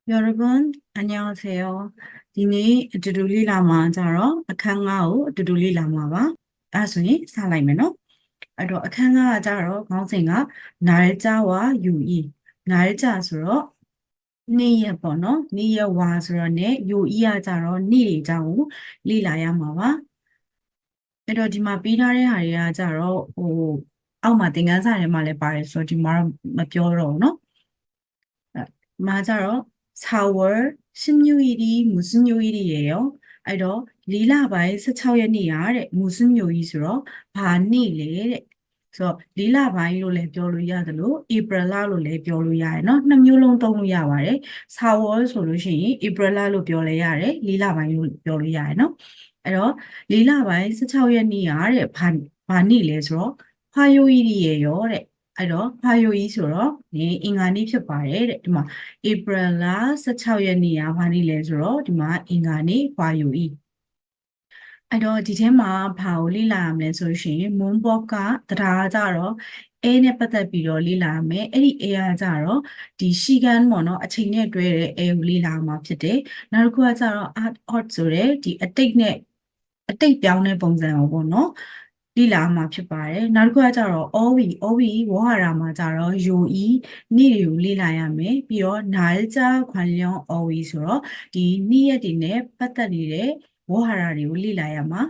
여러분, 안녕하세요. 디니 두두리 라마자로 akhanga오 두두리 라마와 아순이 살라이메노. 아로 akhanga자로 강생아 날짜와 유의. 날짜스로 니예 번호, 니예 와스로 네 유의하자로 니리자고 리라야마와. 그래도 디마 비나레 하리야자로 오 아우마 띵간사레 말레 바레소 디마 마뼈로 맞아요. 4월 16일이 무슨 요일이에요? 알죠? 리라바이 16ရက်နေ့ တဲ့ 무슨 요일ဆိုတော့ ဘာနေ့လဲတဲ့ ဆိုတော့ 리라바이로လည်း ပြောလို့ရတယ်လို့ April လလို့လည်း ပြောလို့ရတယ်เนาะ နှစ်မျိုးလုံး သုံးလို့ရပါတယ် 4월 ဆိုလို့ရှိရင် April လလို့ ပြောလဲရတယ် 리라바이로 ပြောလို့ရတယ်เนาะ အဲ့တော့ 리라바이 16ရက်နေ့ တဲ့ ဘာနေ့လဲဆိုတော့ 화요일이에요 တဲ့ အဲ့တော့ 화요일 ဆိုတော့ အင်္ဂါနေ့ ဖြစ်ပါတယ်တဲ့ ဒီမှာ April လ 16ရက်နေ့ ဘာနေ့လဲ ဆိုတော့ ဒီမှာ အင်္ဂါနေ့ 화요일 အဲ့တော့ ဒီထဲမှာ ဘာကို လေ့လာရမလဲ ဆိုလို့ရှိရင် moonbook က တရားကြတော့ အဲနဲ့ ပတ်သက်ပြီးတော့ လေ့လာရမယ် အဲ့ဒီ အဲကကြတော့ ဒီ 시간 ပေါ့နော် အချိန်နဲ့ တွဲတဲ့ အဲကို လေ့လာရမှာ ဖြစ်တယ် နောက်တစ်ခုကကြတော့ odd ဆိုတဲ့ ဒီ အတိတ်နဲ့ အတိတ်ပြောင်းတဲ့ ပုံစံကို ပေါ့နော် လေ့လာရမှာ ဖြစ်ပါတယ် နောက်တစ်ခုကကြတော့ 어휘 ဝေါဟာရမှာကြတော့ 요일 နေ့တွေကို လေ့လာရမယ် ပြီးတော့ 날짜 관련 어휘 ဆိုတော့ ဒီ နေ့ရက်တွေနဲ့ ပတ်သက်နေတဲ့ ဝေါဟာရတွေကို လေ့လာရမှာ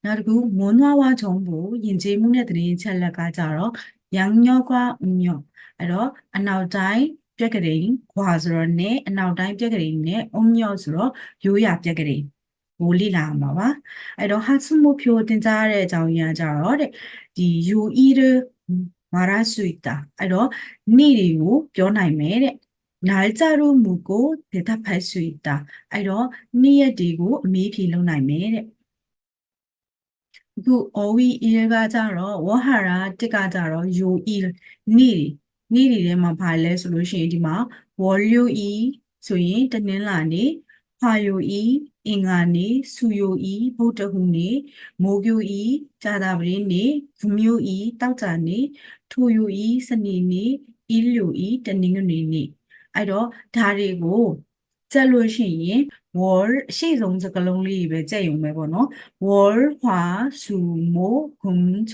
နောက်တစ်ခု 문화와 정보,ယဉ်ကျေးမှုနဲ့ သတင်းအချက်အလက်ကကြတော့ 양력과 음력, အဲ့တော့ အနောက်တိုင်း ပြက္ခဒိန် 과 ဆိုတော့ 네, အနောက်တိုင်း ပြက္ခဒိန်နဲ့ 음력 ဆိုတော့ ရိုးရာပြက္ခဒိန် ကို လေ့လာရမှာပါ အဲ့တော့ 학습목표 သင်ကြားရတဲ့အကြောင်းအရာကြတော့ ဒီ 요일을 말할 수 있다, အဲ့တော့ နေ့တွေကို ပြောနိုင်မယ်တဲ့ 날짜로 묻고 대답할 수 있다, အဲ့တော့ နေ့ရက်တွေကို အမေးအဖြေလုပ်နိုင်မယ်တဲ့ အခု 어휘 1ကကြတော့ ဝေါဟာရ 1ကကြတော့ 요일 နေ့တွေထဲမှာ ဘာလဲဆိုလို့ရှိရင် ဒီမှာ 월요일 ဆိုရင် တနင်္လာနေ့ 화요일 အင်္ဂါနေ့ 수요일 ဗုဒ္ဓဟူးနေ့ 목요일 ကြာသပတေးနေ့ 금요일 သောကြာနေ့ 토요일 စနေနေ့ 일요일 တနင်္ဂနွေနေ့ အဲ့တော့ ဒါတွေကို ကြက်လို့ရှိရင် 월 အရှိဆုံးစကားလုံးလေးတွေပဲကြက်ရုံပဲပေါ့နော် 월, 화, 수, 목, 금, 토,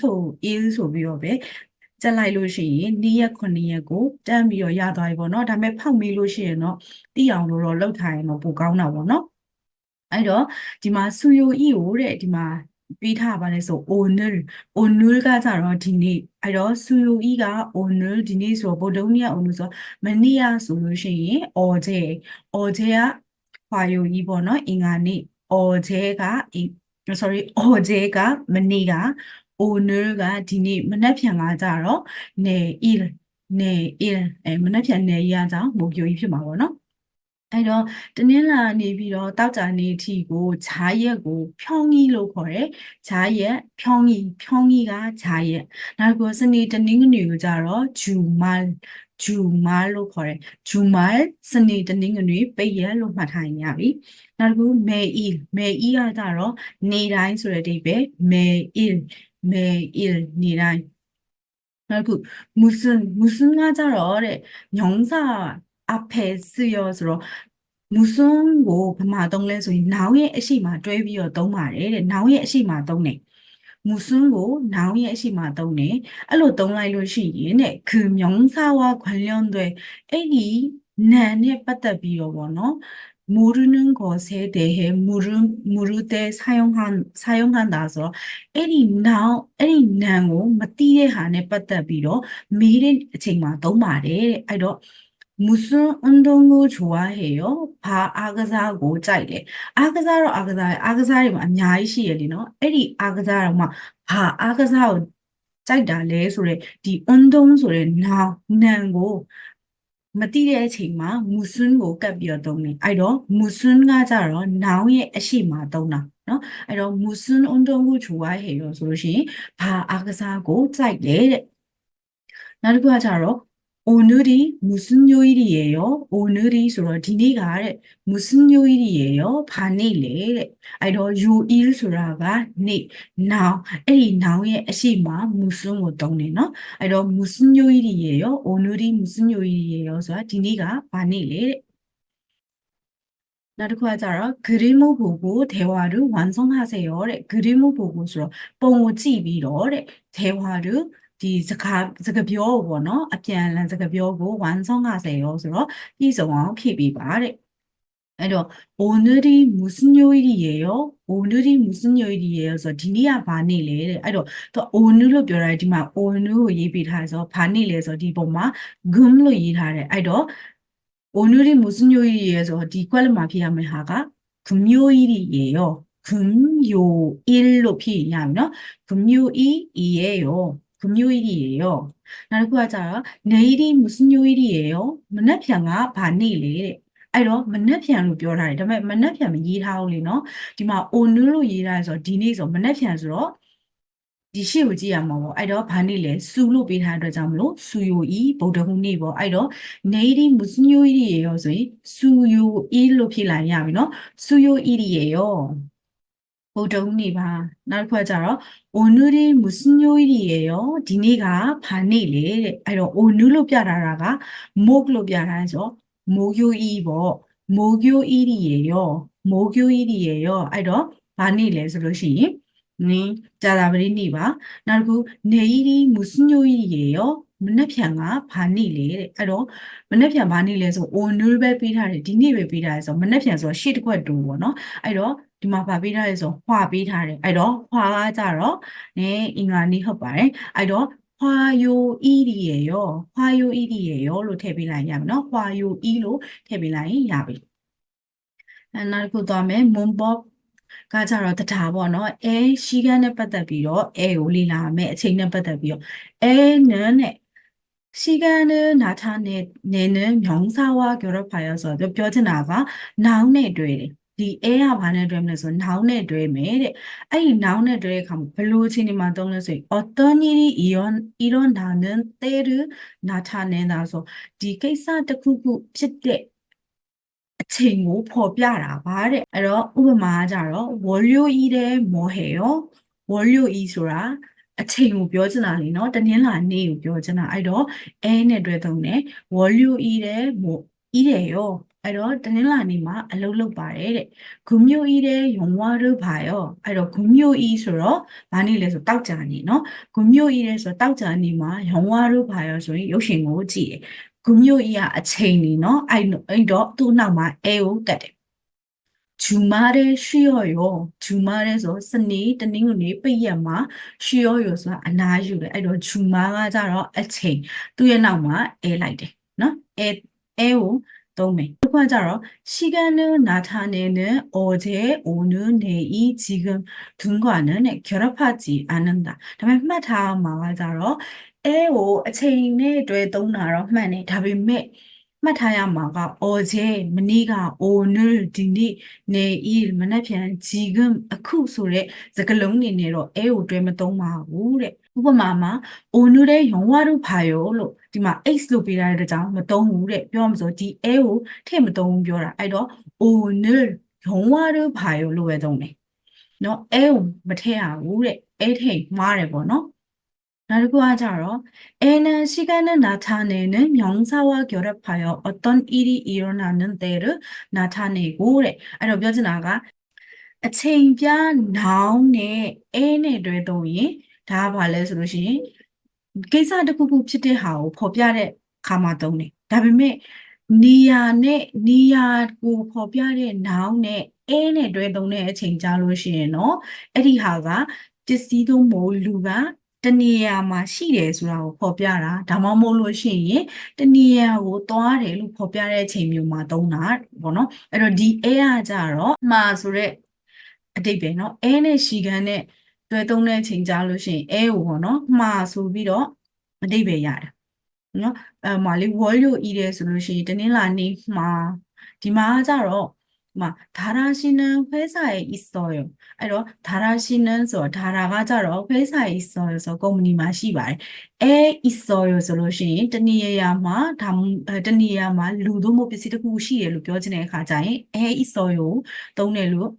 일 ဆိုပြီးတော့ပဲ ကြက်လိုက်လို့ရှိရင် နေ့ရက် 7ရက်ကို တန်းပြီးတော့ရသွားပြီပေါ့နော် ဒါပေမဲ့ ဖောက်မေးလို့ရှိရင်တော့ သိအောင်လို့တော့ လုပ်ထားရင်တော့ ပိုကောင်းတာပေါ့နော် အဲ့တော့ ဒီမှာ 수요일 တဲ့ ဒီမှာ ပေးထားပါလဲဆို 오늘ကကြတော့ ဒီနေ့ အဲ့တော့ 수요일가 오늘, ဒီနေ့ဆို ဗုဒ္ဓဟူးနေ့က 오늘 ဆို မနေ့ကဆိုလို့ရှိရင် 어제가 화요일 ပေါ့နော် အင်္ဂါနေ့ 어제가မနေ့က 오늘가 ဒီနေ့ မနက်ဖြန်ကကြတော့ 내일,မနက်ဖြန် 내일ကကြောင့် 목요일 ဖြစ်မှာပေါ့နော် အဲ့တော့ တနင်္လာနေပြီးတော့ သောကြာနေ့အထိကို 자ရက်ကို 평일로 ခေါ်တယ် 자ရက် 평일가 자ရက် နောက်တစ်ခု စနေ တနင်္ဂနွေကိုကြတော့ 주말로 ခေါ်တယ် 주말, စနေ တနင်္ဂနွေ ပိတ်ရက်လို့ မှတ်ထားရင်ရပြီ နောက်တစ်ခု 매일ကကြတော့ နေ့တိုင်း ဆိုတဲ့အဓိပ္ပာယ် 매일,နေ့တိုင်း နောက်တစ်ခု 무슨ကကြတော့ 명사 앞에 쓰여 ဆိုတော့ 무슨ကို ဘာမှာသုံးလဲဆိုရင် nounရဲ့ အရှိမ တွဲပြီးတော့ သုံးပါတယ်တဲ့ nounရဲ့ အရှိမ သုံးတယ် 무슨ကို nounရဲ့ အရှိမ သုံးတယ် အဲ့လို သုံးလိုက်လို့ရှိရင်တဲ့ 그 명사와 관련된 အဲ့ဒီ 나음နဲ့ ပတ်သက်ပြီးတော့ပေါ့နော် 모르는 것에 대해 물을 때 사용한다 ဆိုတော့ အဲ့ဒီ noun အဲ့ဒီ 나음ကို မသိတဲ့ဟာနဲ့ ပတ်သက်ပြီးတော့ မေးတဲ့အချိန်မှာ သုံးပါတယ်တဲ့ အဲ့တော့ 무슨 운동을 좋아해요? ဘာအားကစားကို ကြိုက်လဲ အားကစားတော့ အားကစားတွေမှာ အများကြီးရှိရလေနော် အဲ့ဒီ အားကစားတော့မှ ဘာအားကစားကို ကြိုက်တာလဲ ဆိုတဲ့ ဒီ 운동 ဆိုတဲ့ nounကို မသိတဲ့အချိန်မှာ 무슨ကို ကပ်ပြီးတော့သုံးတယ် အဲ့တော့ 무슨ကကြတော့ noun ရဲ့ အရှိမ သုံးတာ နော် အဲ့တော့ 무슨 운동을 좋아해요 ဆိုလို့ရှိရင် ဘာအားကစားကို ကြိုက်လဲတဲ့ နောက်တစ်ခုကကြတော့ 오늘이 무슨 요일이에요? 오늘이 ဆိုတော့ ဒီနေ့ကတဲ့ 무슨 요일이에요? ဘာနေ့လဲတဲ့ အဲ့တော့ 요일 ဆိုတာက နေ့ noun အဲ့ဒီ noun ရဲ့ အရှိမ 무슨ကို သုံးတယ်နော် အဲ့တော့ 무슨 요일이에요? 오늘이 무슨 요일이에요? ဆိုတာ ဒီနေ့က ဘာနေ့လဲတဲ့ နောက်တစ်ခုကကြတော့ 그림을 보고 대화를 완성하세요တဲ့ 그림을 보고 ဆိုတော့ပုံကိုကြည့်ပြီးတော့တဲ့ 대화를 ဒီစကားပြောပေါ့နော်အပြန်အလှန်စကားပြောကို 완성하세요 ဆိုတော့ပြည့်စုံအောင်ဖြည့်ပေးပါတဲ့အဲ့တော့ 오늘이 무슨 요일이에요? 오늘이 무슨 요일이에요? ဆိုတော့ဒီနေ့ကဘာနေ့လဲတဲ့အဲ့တော့သူ오늘လို့ပြောတာဒီမှာ 오늘ကိုရေးပေးထားဆိုတော့ဘာနေ့လဲဆိုတော့ဒီပုံမှာ 금လို့ရေးထားတယ်အဲ့တော့ 오늘이 무슨 요일이에요? 저 디꽐마 피하면 하가 금요일이에요. 금요일로 피하면 금요일이에요. 금요일이에요. 나를 구하자. 내일이 무슨 요일이에요? 만나평아 반일이. 아이로 만나평으로ပြောထားတယ် ဒါပေမဲ့ 만나평 ရေးထားအောင်လေနော် ဒီမှာ 오늘로 ရေးထားဆို ဒီနေ့ဆို 만나평으로 ဒီရှေ့ကိုကြည့်ရမှာပေါ့အဲ့တော့ဘာနေ့လဲစုလို့ပေးထားတဲ့အတွက်ကြောင့်မလို့စုယိုဤဗုဒ္ဓဟူးနေ့ပေါ့အဲ့တော့ 내일이 무슨 요일이에요 ဆိုရင်စုယိုဤလို့ဖြေလိုက်ရပြီနော်စုယိုဤ이에요ဗုဒ္ဓဟူးနေ့ပါနောက်တစ်ခုကကြတော့ 오늘이 무슨 요일이에요 ဒီနေ့ကဘာနေ့လဲတဲ့အဲ့တော့ 오늘 လို့ပြထားတာက 목 လို့ပြထားဆို목요일ပေါ့목요일이에요 목요일이에요အဲ့တော့ဘာနေ့လဲဆိုလို့ရှိရင်자라버리니 봐. 나고 내일이 무슨 요일이에요? 만나평아 반일래. 알어? 만나평 반일래서 오늘 배비라래. 디니 배비라해서 만나평서 시드과 두고 너. 알어? 디마 바비라해서 화 비라래. 알어? 화가 자러. 네, 인간이 허바래. 알어? 화요일이에요. 화요일이에요.로 태비라야 너. 화요일로 태비라이 야비. 나고 다음에 문법ကကြတော့တထားပေါ့နော်အဲရှိကန်းနဲ့ပတ်သက်ပြီးတော့အဲကိုလေ့လာမယ်အချိန်နဲ့ပတ်သက်ပြီးတော့အဲနဲ့시간은 나타내는 명사와 결합하여 서ပြောချင်တာက noun နဲ့တွဲတယ်ဒီအဲကဘာနဲ့တွဲမလဲဆို noun နဲ့တွဲမယ်တဲ့အဲ့ဒီ noun နဲ့တွဲတဲ့အခါမှာဘယ်လိုအချိန်ဒီမှာသုံးလဲဆိုရင် 어떤 일이 일어나는 때를 나타낸다ဆိုဒီကိစ္စတစ်ခုခုဖြစ်တဲ့အချိန်ကိုဖော်ပြတာပါတဲ့အဲ့တော့ဥပမာကကြတော့월요일에 뭐 해요? 월요일ဆိုတာအချိန်ကိုပြောချင်တာလေနော်တနင်္လာနေ့ကိုပြောချင်တာအဲ့တော့အဲနဲ့တွဲသုံးတယ်월요일에 뭐 이래요အဲ့တော့တနင်္လာနေ့မှာအလုပ်လုပ်ပါတယ်တဲ့금요일에 영화를 봐요အဲ့တော့금요일ဆိုတော့ဘာနေ့လဲဆိုတောက်ကြနေ့နော်금요일에ဆိုတောက်ကြနေ့မှာ영화를 봐요ဆိုရင်ရုပ်ရှင်ကိုကြည့်တယ်금요일이 아침이 너 아이도 또 나마 에오 때래 주말에 쉬어요 주말에서 스니 뜨닝이 빼야마 쉬어요서 안아주래 아이도 주말가 자러 아침 또에 나마 에라이데 너에 에오 또메 그거 자러 시간을 나타내는 어제 오늘 내일 지금 등과는 결합하지 않는다 다음에 마다 말하자러 에오 아침에 돼 동나러 만에 답이 매မှတ်ထားရမှာက 어제,မနေ့က 오늘, ဒီနေ့, 내일,မနက်ဖြန်, 지금, အခုဆိုတဲ့စကားလုံးတွေနဲ့တော့အဲကိုတွဲမသုံးပါဘူးတဲ့ဥပမာမှာ 오늘의 영화를 봐요 လို့ဒီမှာ X လို့ပေးထားတဲ့အတွက်ကြောင့်မသုံးဘူးတဲ့ပြောရမှာဆိုဒီအဲကိုထည့်မသုံးဘူးပြောတာအဲ့တော့ 오늘 영화를 봐요 လို့ပဲသုံးတယ်နော်အဲကိုမထည့်ရဘူးတဲ့အဲထည့်မှားတယ်ပေါ့နော်နောက်တစ်ခုကကြတော့ N은 시간을 나타내는 명사와 결합하여 어떤 일이 일어나는 때를 나타내고 그래. အဲ့တော့ပြောချင်တာကအချိန်ပြနောင်နဲ့အဲနဲ့တွဲသုံးရင်ဒါကဘာလဲဆိုလို့ရှိရင်ကိစ္စတစ်ခုခုဖြစ်တဲ့ဟာကိုဖော်ပြတဲ့အခါမှာသုံးတယ်ဒါပေမဲ့နေရာကိုဖော်ပြတဲ့နောင်နဲ့အဲနဲ့တွဲသုံးတဲ့အချိန်ကြာလို့ရှိရင်တော့အဲ့ဒီဟာကပစ္စည်းသုံးမို့လူကတနေရာမှာရှိတယ်ဆိုတာကိုဖော်ပြတာဒါမှမဟုတ်လို့ရှိရင်တနေရာကိုသွားတယ်လို့ဖော်ပြတဲ့အချိန်မျိုးမှာသုံးတာပေါ့နော်အဲ့တော့ဒီအဲကကြတော့မှာဆိုတဲ့အတိတ်ပဲเนาะအဲနဲ့ရှီကန်နဲ့တွဲသုံးတဲ့အချိန်ကြာလို့ရှိရင်အဲကိုပေါ့နော်မှာဆိုပြီးတော့အတိတ်ပဲရတယ်เนาะမှာလေဝေါ်လို့ဤတယ်ဆိုလို့ရှိရင်တနင်္လာနေ့မှာဒီမှာကြတော့막 다라시는 회사에 있어요. 아니로 다라시는 소 다라가 자로 회사에 있어요. 서 고문이 맛이 말. 에 있어요. 솔루션. 드니야마 담 드니야마 루도 뭐 비슷한 구시에 루 표현에 가자에 에 있어요. 동네로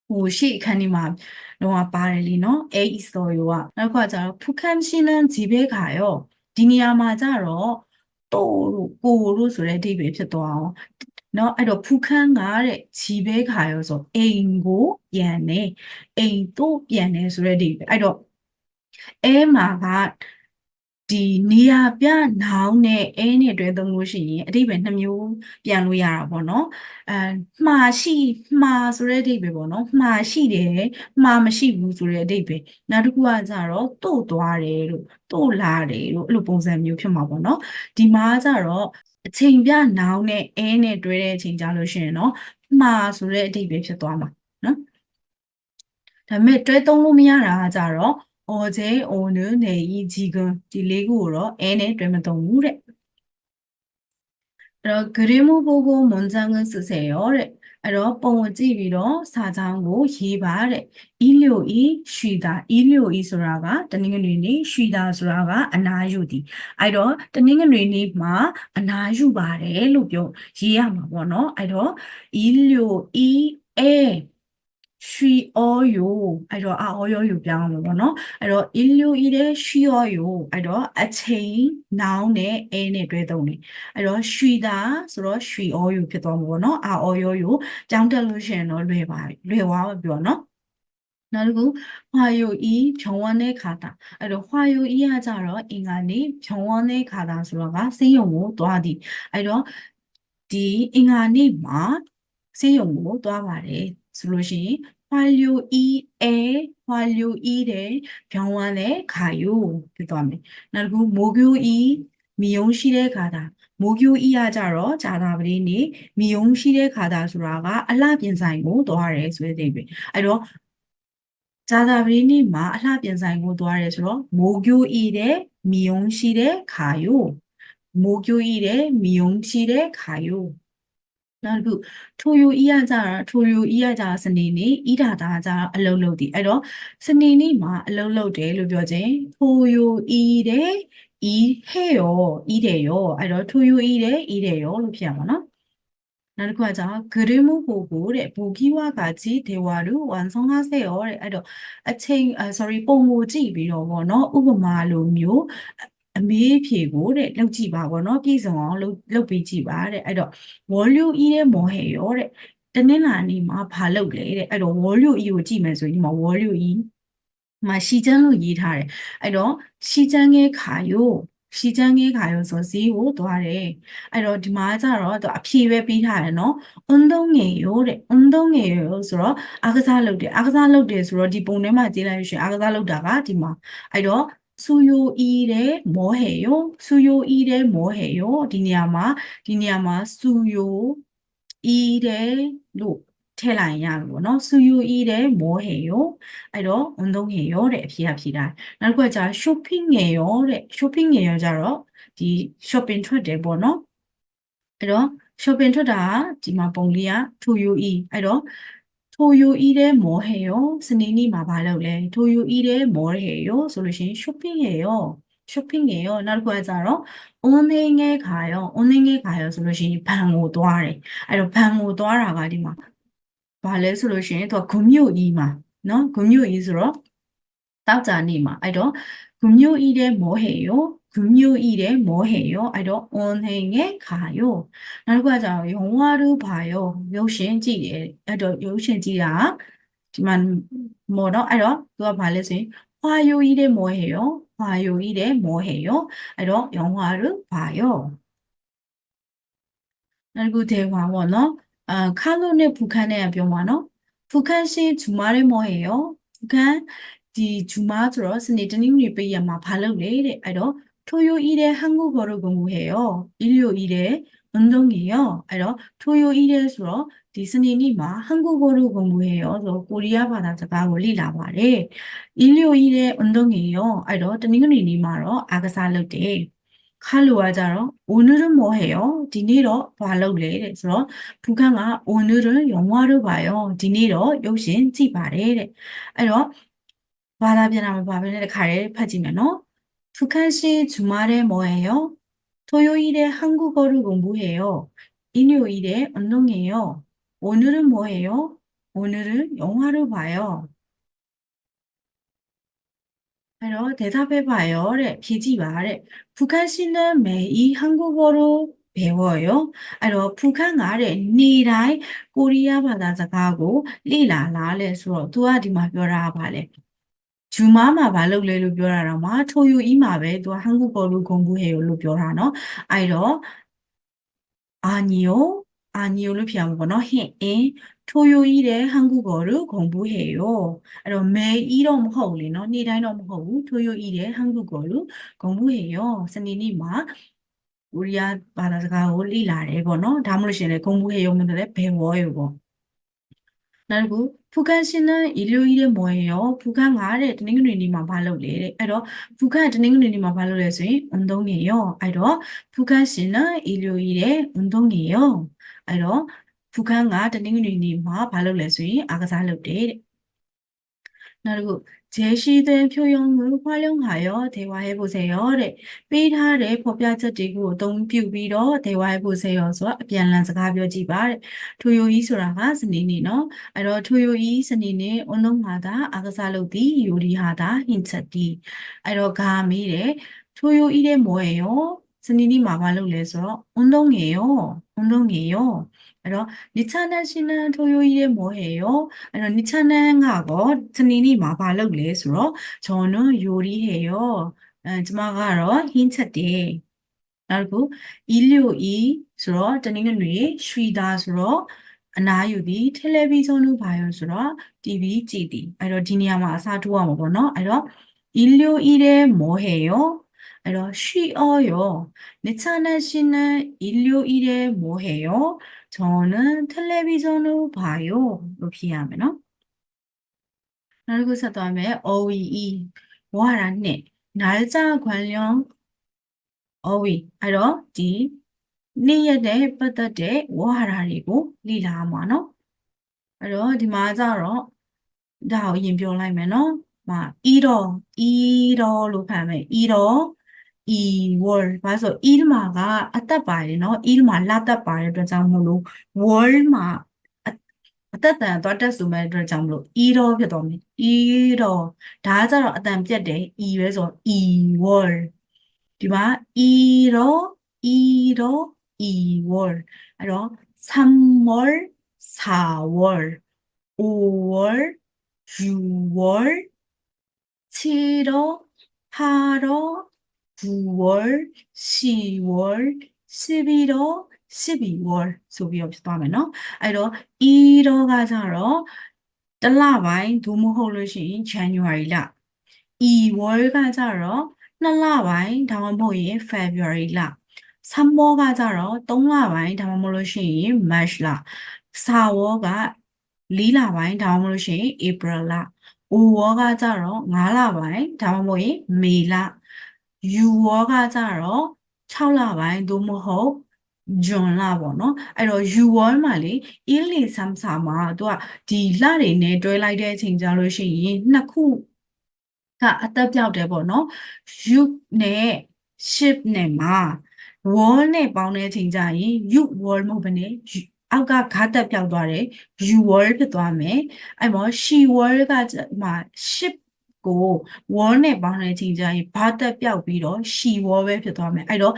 오시 칸이마 너와 바를리노 에 있어요와. 그리고 자로 북한 씨는 집에 가요. 디니야마 자로 또로 고로 소리 디베ဖြစ်သွားအောင် နော်အဲ့တော့ဖူခန်းကတဲ့ခြီးပဲခါရောဆိုအိမ်ကိုပြန်တယ်အိမ်တို့ပြန်တယ်ဆိုတဲ့အဓိပ္ပာယ်အဲ့တော့အဲမှာကဒီနေရာပြနောင်နဲ့အဲနဲ့တွဲသုံးလို့ရှိရင်အဓိပ္ပာယ်နှစ်မျိုးပြန်လို့ရတာပေါ့နော်အဲမှားရှိမှားဆိုတဲ့အဓိပ္ပာယ်ပေါ့နော်မှားရှိတယ်မှားမရှိဘူးဆိုတဲ့အဓိပ္ပာယ်နောက်တစ်ခုကကြတော့တို့သွားတယ်လို့တို့လာတယ်လို့အဲ့လိုပုံစံမျိုးဖြစ်မှာပေါ့နော်ဒီမှာကြတော့အချိန်ပြနောင်နဲ့အဲနဲ့တွဲတဲ့အချိန်ကြလို့ရှိရင်တော့မှားဆိုတဲ့အဓိပ္ပာယ်ဖြစ်သွားမှာနော်ဒါပေမဲ့တွဲသုံးလို့မရတာကကြတော့어제 오늘 내일 지금ဒီလေးခုကိုတော့အဲနဲ့တွဲမသုံးဘူးတဲ့အဲ့တော့ 그림을 보고 문장을 쓰세요တဲ့အဲ့တော့ပုံကိုကြည့်ပြီးတော့စာကြောင်းကိုရေးပါတဲ့일요일 쉬다 일요일ဆိုတာကတနင်္ဂနွေနေ့쉬다ဆိုတာကအနားယူသည်အဲ့တော့တနင်္ဂနွေနေ့မှာအနားယူပါတယ်လို့ပြောရေးရမှာပေါ့နော်အဲ့တော့일요일에 쉬어요အဲ့တော့아어요요ပြောင်းမှာပေါ့နော်အဲ့တော့일요일에 쉬어요အဲ့တော့အချိန်နောင်နဲ့အဲနဲ့တွဲသုံးတယ်အဲ့တော့쉬다ဆိုတော့쉬어요ဖြစ်သွားမှာပေါ့နော်아어요요ကြောင်းတက်လို့ရှိရင်တော့လွယ်သွားပါပြောနော်နောက်တစ်ခု화요일 병원에 가다အဲ့တော့화요일ကကြတော့အင်္ဂါနေ့병원에 가다ဆိုတော့ကဆေးရုံကိုသွားသည်အဲ့တော့ဒီအင်္ဂါနေ့မှာဆေးရုံကိုသွားပါတယ်ဆိုလို့ရှိရင်화요일에 병원에 가요ဖြစ်သွားမယ်နောက်တစ်ခု목요일 미용실에 가다 목요일이ကြတော့ဂျာတာပတိနေ့미용실에 가다ဆိုတာကအလှပြင်ဆိုင်ကိုသွားတယ်ဆိုတဲ့အဓိပ္ပာယ်အဲ့တော့ဂျာတာပတိနေ့မှာအလှပြင်ဆိုင်ကိုသွားတယ်ဆိုတော့목요일에 미용실에 가요 목요일에 미용실에 가요နောက်တစ်ခုထိုယိုကကြတာထိုယိုကကြစနေနေ့ဣဒာတာကြအလုံးလုံးတည်အဲ့တော့စနေနေ့မှာအလုံးလုံးတယ်လို့ပြောခြင်းထိုယိုတဲ့ဤဟဲ့ရောဤတယ်ရောအဲ့တော့ထိုယိုတဲ့ဤတယ်ရောလို့ဖြစ်ရမှာနော်နောက်တစ်ခုကကြာ그림을 보고တဲ့보기와 같이 대화를 완성하세요တဲ့အဲ့တော့အချိန်sorry ပုံကိုကြည့်ပြီးတော့ဗောနော်ဥပမာလိုမျိုးအမေးဖြေကိုတဲ့လုပ်ကြည့်ပါဗောနော်ပြည့်စုံအောင်လုပ်ပေးကြည့်ပါတဲ့အဲ့တော့ 월요일에 뭐 해요တဲ့တနင်္လာနေ့မှာဘာလုပ်လဲတဲ့အဲ့တော့ 월요일ကိုကြည့်မယ်ဆိုရင်ဒီမှာ 월요일မှာ시장လို့ရေးထားတယ်အဲ့တော့시장에 가요 시장에 가요ဆိုဈေးကိုသွားတယ်အဲ့တော့ဒီမှာကျတော့သူအဖြေပဲပေးထားတယ်နော်운동해요တဲ့운동해요ဆိုတော့အားကစားလုပ်တယ်အားကစားလုပ်တယ်ဆိုတော့ဒီပုံထဲမှာကြည့်လိုက်လို့ရှိရင်အားကစားလုပ်တာကဒီမှာအဲ့တော့수요일에 뭐 해요? 수요일에 뭐 해요? ဒီနေရာမှာ수요일에လို့ထည့်လိုက်ရမှာပေါ့နော်수요일에 뭐 해요? အဲ့တော့운동해요တဲ့အဖြေကဖြေတာနောက်တစ်ခုကကြာ 쇼핑해요 တဲ့ 쇼핑해요 ကြတော့ဒီ shopping ထွက်တယ်ပေါ့နော်အဲ့တော့ shopping ထွက်တာဒီမှာပုံလေးက 토요일 အဲ့တော့토요일에 뭐 해요?စနေနေ့မှာဘာလုပ်လဲ 토요일에 뭐 해요? ဆိုလို့ရှိရင် 쇼핑해요 쇼핑해요 နောက်တစ်ခုကကြတော့ 은행에 가요 은행에 가요 ဆိုလို့ရှိရင်ဘဏ်ကိုသွားတယ်အဲ့တော့ဘဏ်ကိုသွားတာကဒီမှာဘာလဲဆိုလို့ရှိရင်သူက금요일မှာနော်금요일ဆိုတော့တောက်ကြနေမှာအဲ့တော့금요일에 뭐 해요? 금요일에 뭐 해요?အဲ့တော့ 은행에 가요. နောက်တစ်ခုကကြာ영화를 봐요. ရုပ်ရှင်ကြည့်တယ်အဲ့တော့ရုပ်ရှင်ကြည့်တာဒီမှာ뭐တော့အဲ့တော့သူကဘာလဲဆိုရင်화요일에 뭐 해요? 화요일에 뭐 해요? အဲ့တော့영화를 봐요. နောက်တစ်ခု대화ပေါ့နော်칼로နဲ့북한နဲ့ပြောမှာနော်북한 씨 주말에 뭐 해요? 북한ဒီ주말ဆိုတော့စနေတနင်္ဂနွေပိတ်ရက်မှာဘာလုပ်လဲတဲ့အဲ့တော့토요일에 한국어를 공부해요. 일요일에 운동해요. အဲ့တော့토요일에ဆိုတော့ဒီစနေနေ့မှာ 한국어를 공부해요. ဆိုတော့ကိုရီးယားဘာသာစကားကိုလေ့လာပါတယ်။ 일요일에 운동해요. အဲ့တော့တနင်္ဂနွေနေ့မှာတော့အားကစားလုပ်တယ်။칼로가 자로 오늘은 뭐 해요? ဒီနေ့တော့ဘာလုပ်လဲတဲ့ဆိုတော့북한가 오늘은 영화를 봐요. ဒီနေ့တော့ရုပ်ရှင်ကြည့်ပါတယ်တဲ့အဲ့တော့ဘာသာပြန်တာမပါဘဲနဲ့တခါတည်းဖတ်ကြည့်မယ်နော်북한 씨 주말에 뭐 해요? 토요일에 한국어를 공부해요. 일요일에 운동해요. 오늘은 뭐 해요? 오늘은 영화를 봐요. အဲ့တော့대답해봐요တဲ့ဖြေကြည့်ပါတဲ့북한 씨는 매일 한국어로 배워요. 알어 북한말에 니라이 코리아 바다 자가고 리라라레서 두아디마 벼라 발레. 주마마 발록레로 벼라라마 토요 이마베 또 한국어로 공부해요로 벼라노. 알어 아니요. 아니요를 피한 거는 해. 토요일에 한국어를 공부해요. 그럼 매일 엄하울리노. 니라인 엄하우 토요일에 한국어를 공부해요. 선생님이 막 우리야 바다가 올리라래 거노. 다물시네 공부해요. 문들에 배워요. 거. 그리고 북한 씨는 일요일에 뭐예요? 북한 아래 드닝그리니만 발로래. 그래서 북한 드닝그리니만 발로래서 운동해요. 그래서 북한 씨는 일요일에 운동해요. 그래서 북한 아 드닝그리니만 발로래서 아가살로래. 그리고 제시된 표현을 활용하여 대화해 보세요. 빼라래 법야자되고 동뷰비로 대화해 보세요. 소ပြန်လည် စကား ပြောကြည့်ပါတဲ့ 토요일ဆိုတာက စနေနေ့နော် အဲ့တော့ 토요일 စနေနေ့ 운동하다 아가살로디 요리하다 힘차디 အဲ့တော့ 가미래 토요일에 뭐예요? 스니니 마발로래 ဆိုတော့ 운동해요. 운동해요. အဲ့တော့ 니차나 씨는 토요일에 뭐해요? အဲ့တော့ 니차나가 스니니 마발로래 ဆိုတော့ 저는 요리해요. ကျမကတော့ 힘차대. 그리고 일요일 ဆိုတော့ တနင်္ဂနွေ 쉬다 ဆိုတော့ အနားယူသည် 텔레비전을 봐요 ဆိုတော့ TV ကြည့်သည် အဲ့တော့ ဒီနေရာမှာအစားထိုးရမှာပေါ့နော် အဲ့တော့ 일요일에 뭐해요? အဲ့တော့ 쉬어요. 니차나 씨는 일요일에 뭐해요? 저는 텔레비전을 봐요. 이렇게 이해하면 그리고 다음에 어휘 뭐하라네 날짜 관련 어휘 알어? 디နေ့ရက်တဲ့ ပတ်သက်တဲ့ ဝါဟာရတွေကို လေ့လာရမှာနော် အဲ့တော့ ဒီမှာကျတော့ ဒါကို အရင်ပြောလိုက်မယ်နော် 이러လို့ ဖတ်မယ် 이러 2월 ဘာလို့ဆို 일마가 အသက်ပါတယ်နော် 일마 လသက်ပါတယ်အတွက်ကြောင့်မို့လို့ 월마 အသက်တန်သွားတက်ဆိုမဲ့အတွက်ကြောင့်မို့လို့ 이러 ဖြစ်သွားမယ် 이러 ဒါကကျတော့ အတန်ပြတ်တယ် 이ပဲဆို 2월 ဒီမှာ 이러 2월 အဲ့တော့ 3월 4월 5월 6월 7월 8월 9월 10월 11월 12월 ဆိုပြီးတော့ဖြစ်သွားမယ်နော် အဲ့တော့ 1가 ကျတော့ တစ်လပိုင်း သို့မဟုတ်လို့ရှိရင် January လ 2월가 ကျတော့ 2လပိုင်း 다음번에 February လ 3월가 ကျတော့ 3လပိုင်း 다음번로시인 March လ 4월가 4လပိုင်း 다음번로시인 April လ 5월가 ကျတော့ 5လပိုင်း 다음번에 May လ 6월가 ကျတော့ 6လပိုင်း သို့မဟုတ် June လပေါ့နော် အဲ့တော့ 6월 မှာလေ 1 2 3 4မှာ သူကဒီလတွေနဲ့တွဲလိုက်တဲ့အချိန်ကြလို့ရှိရင် နှစ်ခု ကအတက်ပြောက်တယ်ပေါ့နော် 6 နဲ့ 10 နဲ့မှာ wall နဲ့ပေါင်းတဲ့အချိန်ကျရင် 6 wall မဟုတ်ဘဲနဲ့ အောက်က ဂါတက်ပြောက်သွားတယ် u wall ဖြစ်သွားမယ် အဲ့မှာ she wall ကမှ 10 ကို wall နဲ့ပေါင်းတဲ့အချိန်ကျရင် ဘာတက်ပြောက်ပြီးတော့ she wall ပဲဖြစ်သွားမယ် အဲ့တော့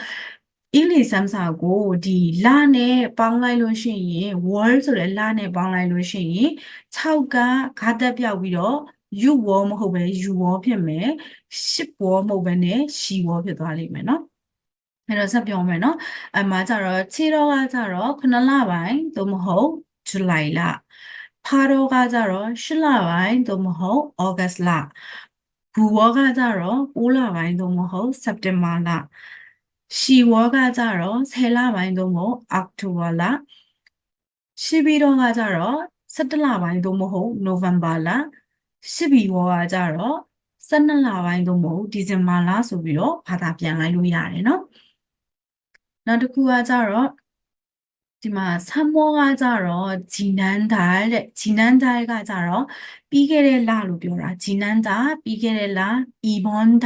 1 2 3 4ကိုဒီလနဲ့ပေါင်းလိုက်လို့ရှိရင် wall ဆိုတဲ့လနဲ့ပေါင်းလိုက်လို့ရှိရင် 6 ကဂါတက်ပြောက်ပြီးတော့ you wall မဟုတ်ဘဲ you wall ဖြစ်မယ် 10 wall မဟုတ်ဘဲနဲ့ she wall ဖြစ်သွားလိမ့်မယ်နော် အဲ့တော့ ဆက်ပြောမယ်နော် အဲ့မှာကျတော့ 7월가 ကျတော့ 9လပိုင်း သို့မဟုတ် July လ 8월가 ကျတော့ 10လပိုင်း သို့မဟုတ် August လ 9월가 ကျတော့ 9လပိုင်း သို့မဟုတ် September လ 10월가 ကျတော့ 10လပိုင်း သို့မဟုတ် October လ 11월가 ကျတော့ 11လပိုင်း သို့မဟုတ် November လ 12월가 ကျတော့ 12လပိုင်း သို့မဟုတ် December လဆိုပြီးတော့ဘာသာပြန်လိုက်လို့ရတယ်နော် နောက်တစ်ခုကကျတော့ ဒီမှာ 3월가 ကျတော့ 지난달 တဲ့ 지난달가 ကျတော့ ပြီးခဲ့တဲ့လလို့ပြောတာ 지난달 ပြီးခဲ့တဲ့လ 이번 달,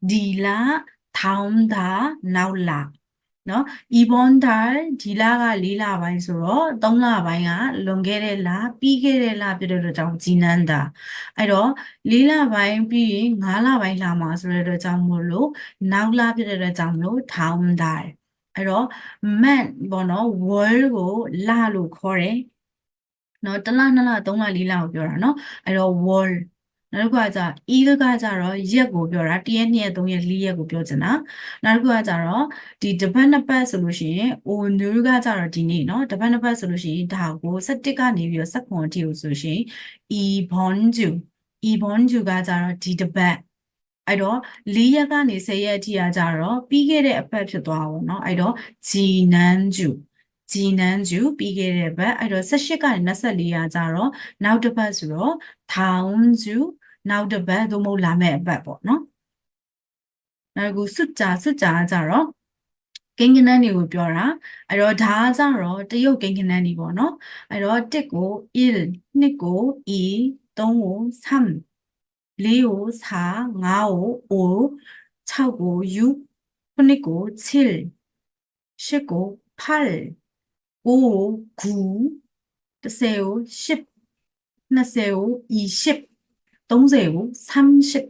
디လ 다음 달, နောက်လ နော် 이번 달, 디လက 4လပိုင်း ဆိုတော့ 3လပိုင်းက လွန်ခဲ့တဲ့လ ပြီးခဲ့တဲ့လ ဖြစ်တဲ့အတွက်ကြောင့် 지난달 အဲ့တော့ 4လပိုင်း ပြီးရင် 5လပိုင်း လာမှာဆိုတဲ့အတွက်ကြောင့်မို့လို့ နောက်လ ဖြစ်တဲ့အတွက်ကြောင့်မို့လို့ 다음 달 အဲ့တော့ month ပေါ့နော် world ကိုလလို့ခေါ်တယ်နော်တစ်လနှစ်လသုံးလလေးလကိုပြောတာနော်အဲ့တော့ world နောက်တစ်ခုကကြ eel ကကြတော့ရက်ကိုပြောတာတစ်ရက်နှစ်ရက်သုံးရက်လေးရက်ကိုပြောချင်တာနောက်တစ်ခုကကြတော့ဒီတစ်ပတ်နှစ်ပတ်ဆိုလို့ရှိရင် o မျိုးကကြတော့ဒီနေ့နော်တစ်ပတ်နှစ်ပတ်ဆိုလို့ရှိရင်ဒါကို17ကနေပြီးတော့19အထိကိုဆိုလို့ရှိရင် ibonju ibonju ကကြတော့ဒီတစ်ပတ်အဲ့တော့4ရက်ကနေ10ရက်အထိကကြတော့ပြီးခဲ့တဲ့အပတ်ဖြစ်သွားပါဘောเนาะအဲ့တော့ jinanju ဂျီနန်းကျူပြီးခဲ့တဲ့ဘက်အဲ့တော့18ကနေ24ရာကြတော့နောက်တစ်ပတ်ဆိုတော့ထောင်ကျူနောက်တစ်ပတ်သို့မဟုတ်လာမယ့်အပတ်ပေါ့နော်နောက်ခုစွတ်ကြာကြတော့ကိန်းကနန်းတွေကိုပြောတာအဲ့တော့ဒါကကြတော့တရုတ်ကိန်းကနန်းတွေပေါ့နော်အဲ့တော့1ကို il 2ကို i 3ကို3 4ကို4 5ကို o 6ကို u 9ကို7 10ကို8 9ကို9 10ကို10 20ကို20 30ကို30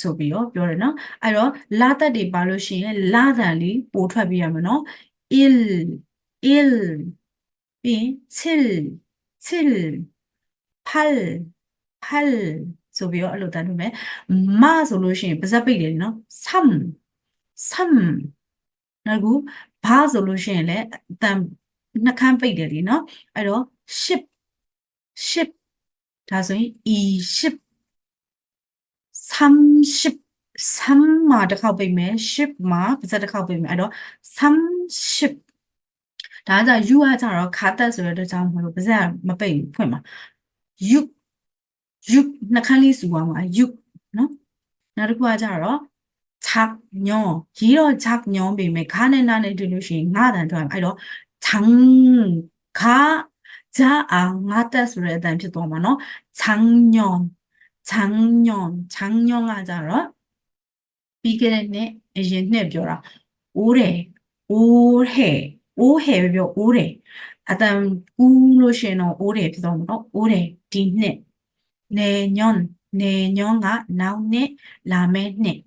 ဆိုပြီးတော့ပြောတယ်နော်အဲ့တော့လာတက်တွေပါလို့ရှိရင်လာတန်လေးပို့ထွက်ပြရမယ်နော် il il ပြီး 7 7 8 8ဆိုပြီးတော့အဲ့လိုတန်းထုတ်မယ်မဆိုလို့ရှိရင်ပါဇက်ပိတ်တယ်နော်3 3နောက်ခုဘာဆိုလို့ရှိရင်လည်းအတန်နှခမ်းပိတ်တယ်လीနော်အဲ့တော့10 10ဒါဆိုရင် e 10 30 3မှာတစ်ခေါက်ပိတ်မယ်10မှာပါဇက်တစ်ခေါက်ပိတ်မယ်အဲ့တော့30ဒါကယူကကြတော့ခါတက်ဆိုတဲ့အတွက်ကြောင့်မလို့ပါဇက်မပိတ်ဘူးဖွင့်ပါယူယူနှခမ်းလေးစုသွားမှာယူနော်နောက်တစ်ခုကကြတော့착녀ရေးတော့착녀ပေမဲ့ခါနဲ့နာနဲ့တွေ့လို့ရှိရင်ငါတန်ထွက်အဲ့တော့장ခါ자아ငါတက်ဆိုတဲ့အတန်ဖြစ်သွားမှာနော်작년 작년ကကြတော့ပြီးခဲ့တဲ့နှစ်အရင်နှစ်ပြောတာ올해 올해 올해ပဲပြော올해အတန်ကူးလို့ရှိရင်တော့올해ဖြစ်သွားမှာနော်올해ဒီနှစ်내년 내년ကနောက်နှစ်လာမယ့်နှစ်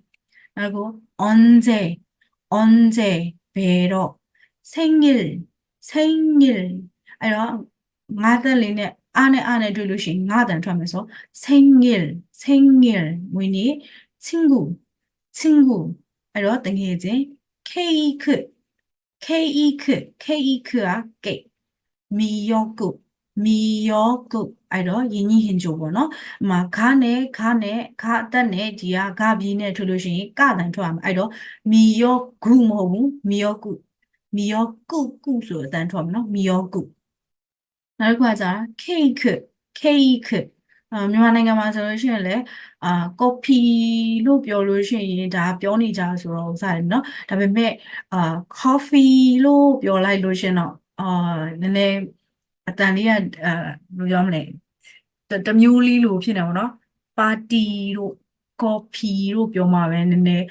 그리고 언제 뵈러 생일 생일အဲ့တော့ငါတက်လေးနဲ့အားနဲ့တွေ့လို့ရှိရင်ငါတန်ထွက်မယ်ဆို생일မွေးနေ့ 친구အဲ့တော့တကယ်ချင်း케이크가 케이크 미역국အဲ့တော့ယင်းကြီးဟင်ကြိုပေါ့နော်။မှာခါနဲ့ခအတက်နဲ့ဒီကဂဘီနဲ့ထွက်လို့ရှိရင်ကတန်ထွက်ရမှာအဲ့တော့မီယောဂုမဟုတ်ဘူးမီယောကုဆိုအတန်ထွက်မှာနော်မီယောကုနောက်တစ်ခုကကြာ케이크မြန်မာနိုင်ငံမှာဆိုလို့ရှိရင်လည်းကော်ဖီလို့ပြောလို့ရှိရင်ဒါပြောနေကြဆိုတော့ဥစားတယ်နော်ဒါပေမဲ့coffee လို့ပြောလိုက်လို့ရှိရင်တော့နည်းနည်းအတန်လေးကဘယ်လိုပြောမလဲတမျိုးလေးလို့ဖြစ်နေပါတော့ပါတီတို့ကော်ဖီလို့ပြောမှာပဲနည်းနည်း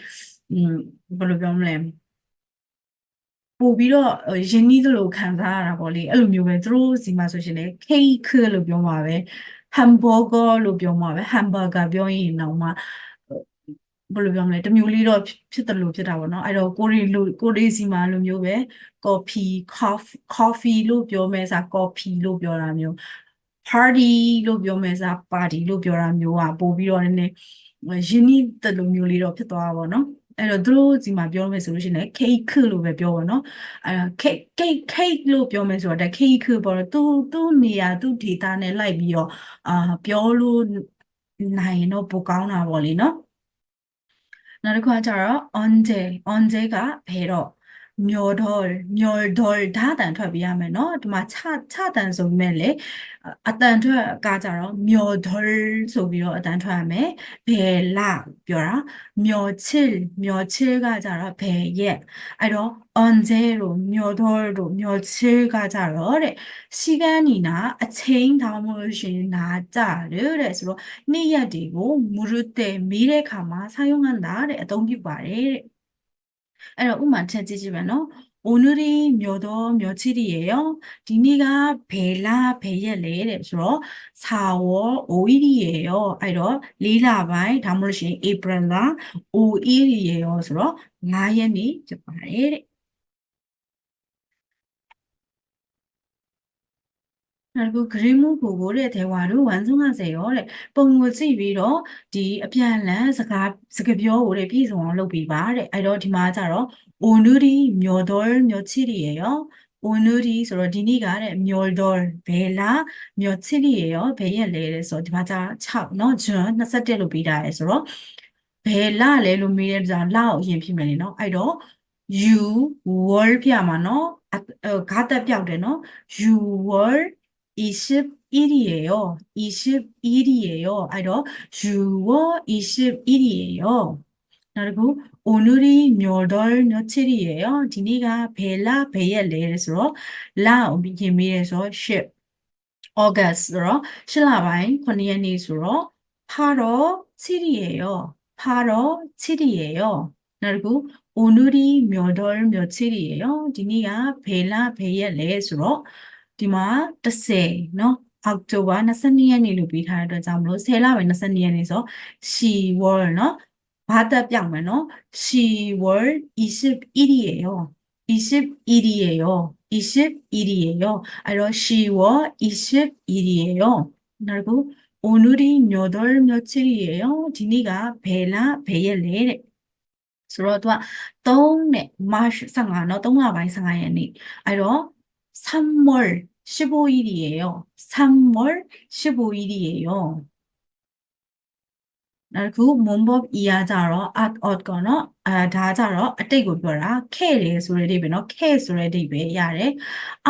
ဘယ်လိုပြောမလဲပို့ပြီးတော့ရင်းနှီးသလိုခံစားရတာပေါ့လေအဲ့လိုမျိုးပဲသူတို့စီမှာဆိုရှင်လေ cake လို့ပြောမှာပဲ hamburger လို့ပြောမှာပဲ hamburger ပြောရင်တော့မှဘယ်လိုပြောမလဲတမျိုးလေးတော့ဖြစ်တယ်လို့ဖြစ်တာပေါ့နော်အဲ့တော့ကိုရီစီမှာလိုမျိုးပဲ coffee လို့ပြောမယ်စား coffee လို့ပြောတာမျိုး party လို့ပြောမယ်စား party လို့ပြောတာမျိုးอ่ะပို့ပြီးတော့နည်းနည်းရင်းနှီးတဲ့လိုမျိုးလေးတော့ဖြစ်သွားတာပေါ့နော်အဲ့တော့သူတို့စီမှာပြောမယ်ဆိုလို့ရှိရင် cake လို့ပဲပြောပါတော့အဲ့တော့ cake လို့ပြောမယ်ဆိုတော့ cake ပေါ့တော့သူ့နေရာသူ့ဒေတာနဲ့လိုက်ပြီးတော့ပြောလို့နိုင်ရင်တော့ပိုကောင်းတာပေါ့လေနော်နောက်တစ်ခုကကျတော့ 언제가 배러 멸돌 다တန်ထွက်ပြရမယ်เนาะဒီမှာချတန်ဆိုမဲ့လေအတန်ထွက်ကကြတော့ 멸돌ဆိုပြီးတော့အတန်ထွက်ရမယ်배라ပြောတာ멸칠ကကြတော့배예အဲ့တော့ 언제로 멸돌로 멸칠가ကြတော့တဲ့시간이나 အချိန်ဒါမှမဟုတ်ရှင်나자를တဲ့ဆိုတော့နေ့ရက်တွေကိုမူရတဲ့မေးတဲ့အခါမှာ사용한다တဲ့အသုံးပြုပါတယ်တဲ့အဲ့တော့ဥမာထည့်ကြည့်ကြည့်မယ်နော်오늘이 몇 월 며칠이에요? 디니가 벨라 베예래 그래서 4월 5일이에요. 아이로 리라바이 다물시 에이프릴라 5일이에요. 그래서 나연이 저번에 그리고 그림을 보고 대화를 완성하세요. 뽕을 찌비로 디 앞면에 스가벼 오래 비송으로 비바래. 아이로 디마자로 오늘이 몇 월 며칠이에요? 오늘이 서로 디니가 몇월 배라 며칠이에요? 배열래서 디마자 차 너준 나사대로 비라해서 배라 레로 미래자 라오 yinဖြစ်မယ်လေနော် အဲ့တော့ you were ပြမှာနော် 가다 ပြောက်တယ်နော် you were 21이에요. 21이에요. 아이로 6월 21이에요. 그리고 오늘이 몇 월 며칠이에요? 디니가 벨라 베일레에서 라 오미미에서 10 어거스트로 신라바인 코니엔이스로 8월 7일이에요. 8월 7일이에요. 그리고 오늘이 몇 월 며칠이에요? 디니가 벨라 베일레에서 디마 뜻세 너 October 22ရက်နေ့လို့ပြီးထားတဲ့အတွက်ကြောင့်မလို့10လပဲ22ရက်နေ့ဆို 10월 နော်ဘာတက်ပြောင်းမယ်နော် 10월 21일이에요. 21일이에요. 21일이에요. 알로 10월 21일이에요. 그리고 오늘이 몇 월 며칠이에요? 디니가 배라 배열래. ဆိုတော့သူက 3နဲ့ March 15เนาะ3လပိုင်း15ရက်နေ့ အဲ့တော့ 3월 15일이에요. 3월 15일이에요. 그리고 문법 이하자로 at out 거너 다자로 어때고ပြောတာ care ဆိုတဲ့ အဓိပ္ပာယ်เนาะ care ဆိုတဲ့ အဓိပ္ပာယ်ရတယ်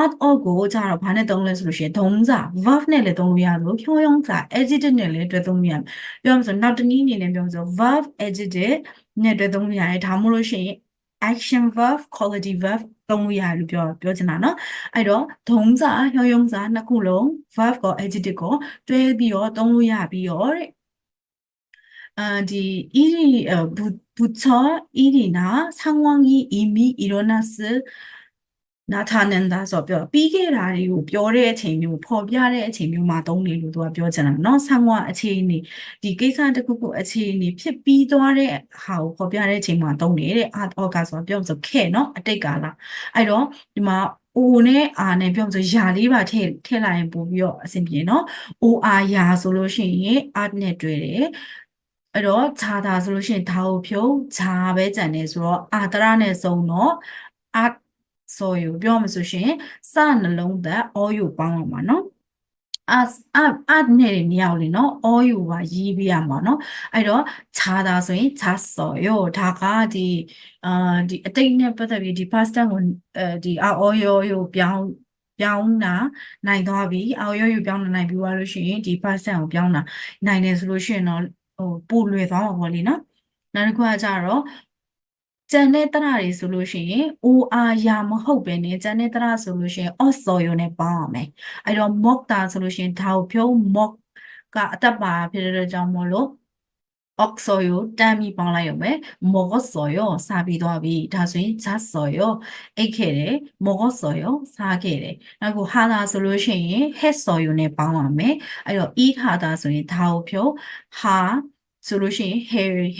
at out ကိုကြတော့ဘာနဲ့သုံးလဲဆိုလို့ရှိရင် 동사 verb နဲ့လည်းသုံးလို့ရသလို 형용사 adjective နဲ့လည်းတွဲသုံးလို့ရတယ်ပြောမှဆိုနောက်တစ်နည်းအနေနဲ့ပြောမှဆို verb adjective နဲ့တွဲသုံးလို့ရတယ်ဒါမှမဟုတ်လို့ရှိရင် action verb quality verb သုံးလို့ရတယ်လို့ပြောချင်တာเนาะအဲ့တော့ 동사 형용사 နှစ်ခုလုံး verb ကို adjective ကိုတွဲပြီးတော့သုံးလို့ရပြီးတော့တဲ့디 일이 부처 일이나 상황이 이미 일어났을 나타낸다서 삐개라리고 뼈의 재묘, 법야의 재묘마 동리로도 뼈잖아. 너 상황အခြေအနေ 디ကိစ္စတစ်ခုခုအခြေအနေဖြစ်ပြီးသွားတဲ့ဟာကိုပေါ်ပြတဲ့ချိန်မှာတုံးနေတဲ့ art org ဆိုပြောမှဆိုခဲ့เนาะအတိတ်ကာလအဲ့တော့ဒီမှာ O နဲ့ R နဲ့ပြောမှဆိုယာလေးပါထည့်လိုက်ရင်ပို့ပြီးတော့အဆင်ပြေเนาะ OR ယာဆိုလို့ရှိရင် art နဲ့တွဲတယ်အဲ့တော့ဂျာတာဆိုလို့ရှိရင်ဒါကိုဖြုတ်ဂျာပဲကြံနေဆိုတော့အာတရနဲ့ဆုံးတော့အာဆိုယူပြောမှဆိုရှင်စနှလုံးသက်အောယူပေါင်းအောင်ပါနော်အာနဲ့နေရာလေနော်အောယူပါရေးပြရမှာနော်အဲ့တော့ဂျာတာဆိုရင်ဂျာဆိုယူဒါကဒီအတိတ်နဲ့ပတ်သက်ပြီးဒီ past tense ကိုဒီအောယူပြောင်းတာနိုင်သွားပြီအောယူပြောင်းနိုင်ပြီးသွားလို့ရှိရင်ဒီ past tense ကိုပြောင်းတာနိုင်တယ်ဆိုလို့ရှိရင်တော့ပို့လွယ်သွားမှာပေါ့လေနော်နောက်တစ်ခုကကြတော့ကျန်တဲ့တရတွေဆိုလို့ရှိရင် OR ရာမဟုတ်ပဲねကျန်တဲ့တရဆိုလို့ရှိရင် also ရုံနဲ့ပေါင်းရမယ်အဲ့တော့ mock တာဆိုလို့ရှိရင်ဒါကိုဖြုံး mock ကအတက်ပါဖြစ်တဲ့ကြောင့်မို့လို့ oxoyo တမ်းပြီးပေါင်းလိုက်ရုံပဲ 먹었어요 စားပြီးသွားပြီဒါဆိုရင် 잤어요 အိတ်ခဲ့တယ် 먹었어요 စားခဲ့တယ်နောက်ကို 하다 ဆိုလို့ရှိရင် 했어요 နဲ့ပေါင်းရမယ်အဲ့တော့ eat 하다 ဆိုရင်ဒါကိုဖြုံး ha ဆိုလို့ရှိရင်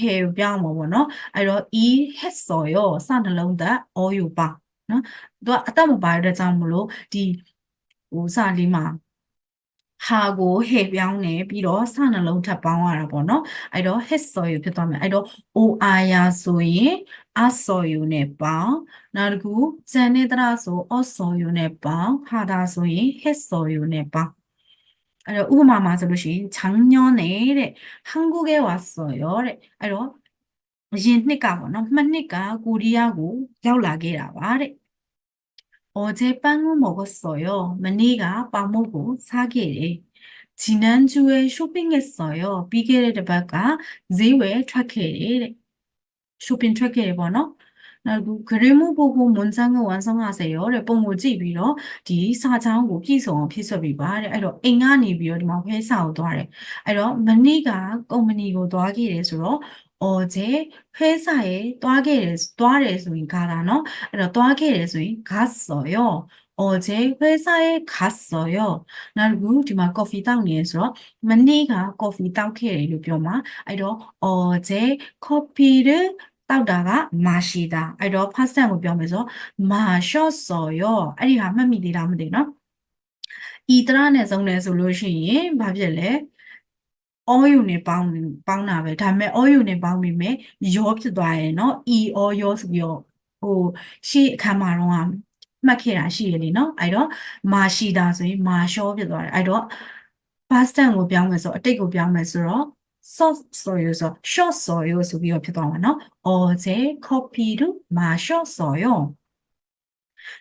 hair ပြောင်းမှာပေါ့နော်အဲ့တော့ eat 했어요 စနှလုံးသက် oil ပါနော်သူကအတက်မပါတဲ့ကြောင့်မလို့ဒီစာလေးမှာဟာကိုဟဲ့ပြောင်းနေပြီးတော့စနှလုံးထပ်ပေါင်းရတာပေါ့နော်အဲ့တော့ 했어요 ဖြစ်သွားမယ်အဲ့တော့ or ရာဆိုရင် as어요 နဲ့ပေါင်းနောက်တစ်ခုဇန်နဲ့တရဆို as어요 နဲ့ပေါင်းဟာတာဆိုရင် 했어요 နဲ့ပေါင်းအဲ့တော့ဥပမာမှာဆိုလို့ရှိရင်작년에တဲ့한국에 왔어요တဲ့အဲ့တော့အရင်နှစ်ကပေါ့နော်မှနှစ်ကကိုရီးယားကိုရောက်လာခဲ့တာပါတဲ့어제 빵을 먹었어요. 머니가 빵 먹고 사기래. 지난주에 쇼핑했어요. 비계레르바가 제외 트래커래. 쇼핑 트래커래 보노. 그리고 그림을 보고 문장을 완성하세요. 뽕을 집이로 디 사장고 비송 피서비바. 아이로 앵안이 비어디마 회사로 도와래. 아이로 머니가 꼬머니고 도와기래서로 어제 회사에 도와래서인 가라노. 아이로 도와기래서인 갔어요. 어제 회사에 갔어요. 그리고 디마 커피 따오니에서 머니가 커피 따오케래로 뼈마. 아이로 어제 커피를 따오다가 마시다. 아이로 파스타고 뼈면서 마셨어요. 아니 안 맘이 되라 하면 되나? 이들아 내 성내 솔루션이 바빌레 어유네 빵나베 다음에 어유네 빵미메 요ဖြစ်သွားရယ်เนาะ e or yo ဆိုပြီးတော့ဟိုရှေ့အခါမှာတော့မှတ်ခဲ့တာရှိရလေเนาะအဲ့တော့မရှိတာဆိုရင်မာရှောဖြစ်သွားတယ်အဲ့တော့ past tense ကိုပြောင်းမယ်ဆိုအတိတ်ကိုပြောင်းမယ်ဆိုတော့ short ဆိုရဆို short ဆိုရဆိုပြီးတော့ဖြစ်သွားမှာเนาะ 어제 커피를 마셨어요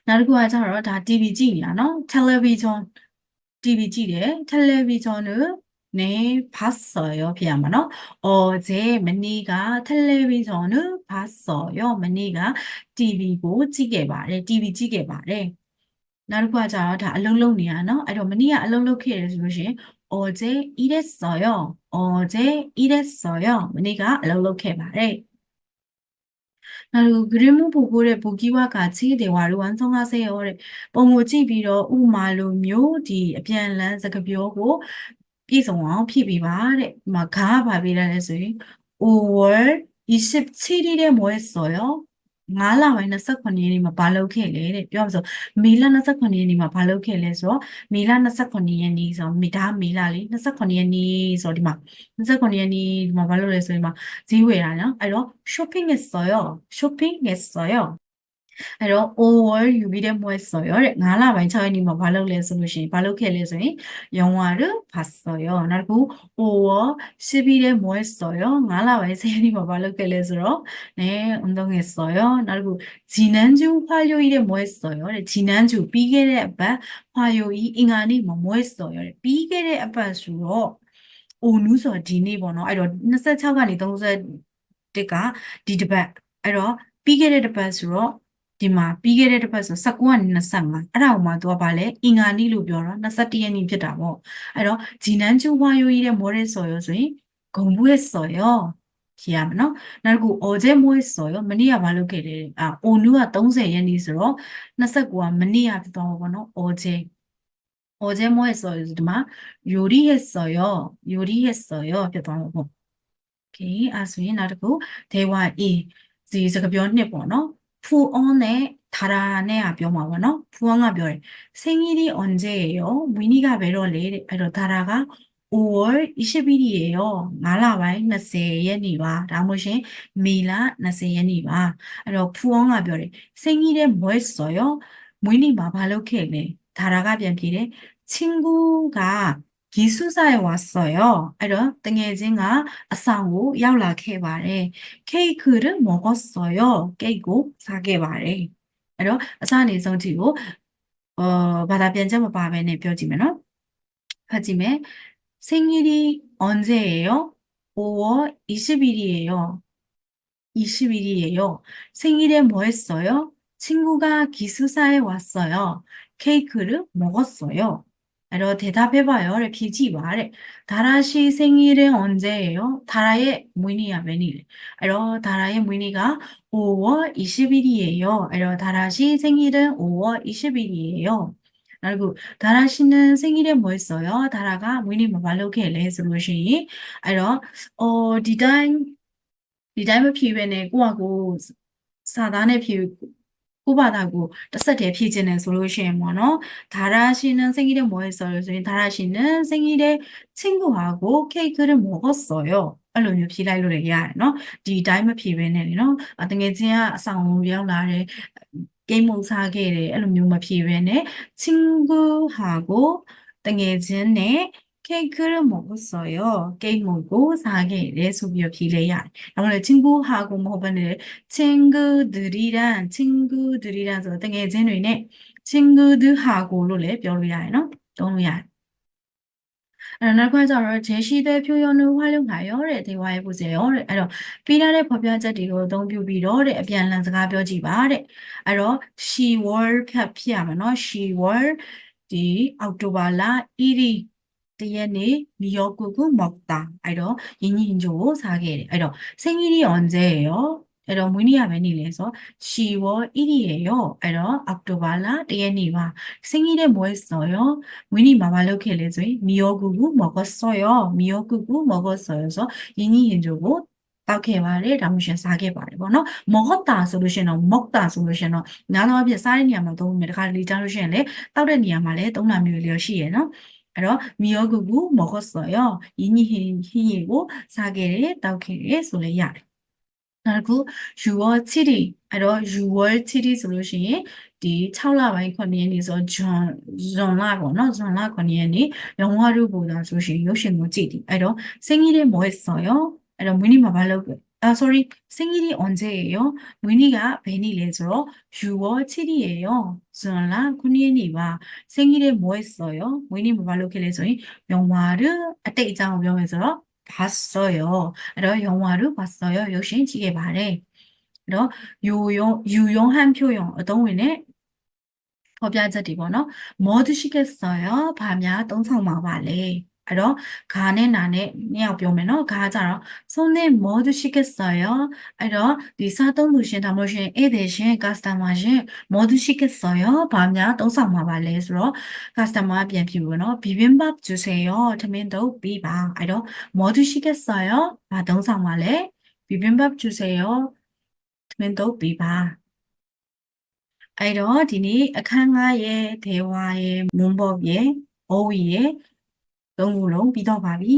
နောက်တစ်ခုကကျတော့ဒါ TV ကြည့်နေတာเนาะ television TV ကြည့်တယ် television을 네 봤어요ဖြစ်ရမှာเนาะ 어제မနေ့က television을 봤어요 မနေ့က TV ကိုကြည့်ခဲ့ပါတယ် TV ကြည့်ခဲ့ပါတယ်နောက်တစ်ခုကကျတော့ဒါအလုံးလုံးနေတာเนาะအဲ့တော့မနေ့ကအလုံးလုံးခဲ့တယ်ဆိုလို့ရှိရင် 어제 일했어요 어제 일했어요 မနေ့ကအလုံးလုံးခဲ့ပါတယ်그리고 그림을 보고 보기와 같이 대화를 완성하세요.ပုံကို ကြည့်ပြီးတော့ဥမာလိုမျိုးဒီအပြန်လန်းစကားပြောကိုပြည့်စုံအောင်ဖြည့်ပေးပါတဲ့။ဒီမှာခါကဘာပေးရလဲဆိုရင် 5월 27일에 뭐 했어요? 5월 29ရက်နေ့မှာဘာလုပ်ခဲ့လဲတဲ့ပြောရဆိုမေလ29ရက်နေ့မှာဘာလုပ်ခဲ့လဲဆိုတော့မေလ29ရက်နေ့ဆိုတော့ဒါမေလလေ29ရက်နေ့ဆိုတော့ဒီမှာ29ရက်နေ့ဒီမှာဘာလုပ်လဲဆိုရင်မှာဈေးဝယ်တာနော်အဲ့တော့ shopping 했어요 shopping 했어요အဲ့တော့ 5월 6일에 뭐 했어요? တဲ့5월 6ရက်နေ့မှာဘာလုပ်လဲဆိုလို့ရှိရင်ဘာလုပ်ခဲ့လဲဆိုရင်영화를 봤어요. 그리고 5월 10일에 뭐 했어요? 5월 3ရက်နေ့မှာဘာလုပ်ခဲ့လဲဆိုတော့네 운동했어요. 그리고 지난주 화요일에 뭐 했어요? တဲ့지난주ပြီးခဲ့တဲ့အပတ် 화요일 အင်္ဂါနေ့မှာ뭐 했어요? တဲ့ပြီးခဲ့တဲ့အပတ်ဆိုတော့오늘ဆိုတော့ဒီနေ့ပေါ့နော်အဲ့တော့26ကနေ31ကဒီတစ်ပတ်အဲ့တော့ပြီးခဲ့တဲ့တစ်ပတ်ဆိုတော့ဒီမှာပြီးခဲ့တဲ့တစ်ပတ်ဆို19ကနေ25အဲ့ဒါကိုမှသူကဘာလဲအင်္ဂါနေ့လို့ပြောတာ21ရက်နေ့ဖြစ်တာပေါ့အဲ့တော့지난주 화요일에 뭘 했어요ဆိုရင်공부했어요 기야နော်နောက်တစ်ခု 어제 뭐 했어요 မနေ့ကဘာလုပ်ခဲ့လဲ오늘가 30ရက်နေ့ဆိုတော့29ကမနေ့ကဖြစ်သွားမှာပေါ့နော် 어제 뭐 했어요? 마 요리했어요. 요리했어요.ဖြစ်သွားမှာပေါ့ 오케이. ဆိုရင်နောက်တစ်ခု대화 ဒီစကားပြောနှစ်ပေါ့နော် 푸언နဲ့다라နဲ့ပြောမှာပေါ့နော် 푸언ကပြောတယ် 생일이 언제예요? 미니가 매월래. အဲ့တော့ 다라가 5월 20일이에요. 말라바이 20 ရက်နေ့ပါဒါမှမဟုတ်ရှင်မေလ20ရက်နေ့ပါအဲ့တော့ 푸언ကပြောတယ် 생일에 뭐 했어요? မွေးနေ့မှာဘာလုပ်ခဲ့လဲ 다라가ပြန်ဖြေတယ် 친구가 기숙사에 왔어요. အဲ့တော့ တငယ်ချင်းက အဆောင်ကိုရောက်လာခဲ့ပါတယ် 케이크를 먹었어요. 케이크 사ခဲ့ပါတယ်အဲ့တော့အစအနေဆုံးကြည့်ကိုဘာသာပြန်ချက်မပါဘဲနဲ့ပြောကြည့်မယ်နော် ဖတ်ကြည့်မယ် 생일이 언제예요? 5월 20일이에요. 20일이에요. 생일에 뭐 했어요? 친구가 기숙사에 왔어요. 케이크를 먹었어요. အဲ့တော့ 대답해봐요. ဖြေကြည့်ပါတဲ့ 다라씨 생일은 언제예요? 다라의မွေးနေ့က ဘယ်နေ့လဲ အဲ့တော့ 다라의မွေးနေ့က 5월 20일이에요. အဲ့တော့ 다라씨 생일은 5월 20일이에요. 그리고 다라씨는 생일에 뭐 했어요? 다라가မွေးနေ့မှာ ဘာလုပ်ခဲ့လဲ ဆိုလို့ရှိရင် အဲ့တော့ ဒီတိုင်းမဖြေဘဲနဲ့ကိုယ့်ဟာကိုစာသားနဲ့ဖြေကိုဘာသာကိုတစ်ဆက်တည်းဖြေခြင်းနဲ့ဆိုလို့ရှိရင်ပေါ့နော် 다라씨는 생일에 뭐 했어요?ဆိုရင် 다라씨는 생일에 친구하고 케이크를 먹었어요. အဲ့လိုမျိုးဖြေလိုက်လို့ရတယ်နော်ဒီတိုင်းမဖြေဘဲနဲ့လေနော်တကယ်ချင်းကအဆောင်ရောက်လာတယ် 게임 사게를 အဲ့လိုမျိုးမဖြေဘဲနဲ့ 친구하고တကယ်ချင်းနဲ့ 케이크를 먹었어요. 케이크 먹고 사게를 소비어 비례야. 아무래도 친구하고 먹어봤는데 친구들이란 서 tengezinတွေနဲ့ 친구들하고로 래ပြောလို့ရတယ်နော်သုံးလို့ရတယ်နောက်တစ်ခါကျတော့제시대 표현을 활용하여တဲ့대화해 보세요တဲ့အဲ့တော့ပြီးထားတဲ့ဖော်ပြချက်တွေကိုအသုံးပြုပြီးတော့တဲ့အပြန်အလှန်စကားပြောကြည့်ပါတဲ့အဲ့တော့ she were ဖြစ်ရမှာနော် she were ဒီအောက်တိုဘာလ1ရက်နေ့미역국을 먹다 အဲ့တော့ရင်းနှီးကြိုးကိုစားခဲ့တယ်အဲ့တော့ 생일이 언제예요? အဲ့တော့ မွေးနေ့က ဘယ်နေ့လဲ ဆိုတော့ 10월 1일이에요. အဲ့တော့ အောက်တိုဘာလ 1ရက်နေ့ပါ 생일에 뭐 했어요? မွေးနေ့မှာ ဘာလုပ်ခဲ့လဲ ဆိုရင် 미역국을 먹었어요. 미역국을 먹었어요. ဆိုရင်းနှီးရင်ကြိုးကို တောက်ခဲ့ပါတယ်ဒါမှမဟုတ်စားခဲ့ပါတယ်ပေါ့နော်မော့တာဆိုလို့ရှိရင်တော့မော့တာဆိုလို့ရှိရင်တော့ညာတော့အဖြစ်စားတဲ့နေရာမှာသုံးမယ်တခါတလေကြားလို့ရှိရင်လေတောက်တဲ့နေရာမှာလည်းသုံးတာမျိုးလေးရှိရယ်နော်အဲ့တော့미역국을먹었어요 이니 흰이고 사게를တောက်ခဲ့တယ်ဆိုလည်းရတယ်နောက်တစ်ခု6월 7일အဲ့တော့6월 7일ဆိုလို့ရှိရင်ဒီ6လပိုင်း9ရက်နေ့ဆိုဇွန်လပေါ့နော်ဇွန်လ9ရက်နေ့영화를보다ဆိုလို့ရှိရင်ရုပ်ရှင်ကိုကြည့်တယ်အဲ့တော့생일에 뭐 했어요အဲ့တော့ 문이 뭐 하려고 sorry 생일이 언제예요 문이가 벤이래ဆိုတော့ 6월 7일이에요ဇွန်လ9ရက်နေ့ပါ생일에 뭐 했어요 문이 뭐 하려고 했လဲဆိုရင်영화를အတိတ်အကြောင်းကိုပြောမယ်ဆိုတော့봤어요. 그래서 영화를 봤어요. 역시 지게 말해. 그래서 유용한 표현 어떤 의미네? 법야자디 번호 뭐 드시겠어요? 밤야 똥상마 발래. 그래서 가네 나네 니야 뼈면은 가자로 손에 뭐 드시겠어요? 그래서 리사동 루신 다모신 에 대신 가스타마신 뭐 드시겠어요? 밤야 똥상마 발래. 그래서 가스타마 비엔피부너 비빔밥 주세요. 터면도 비바. 그래서 뭐 드시겠어요? 아 똥상마 발래. 비빔밥 주세요. 터면도 비바. အဲ့တော့ဒီနေ့အခန်း9ရဲ့ဒေဝါရဲ့မွန်ဘော့ရဲ့အိုးရဲ့သုံးခုလုံးပြီးတော့ပါပြီ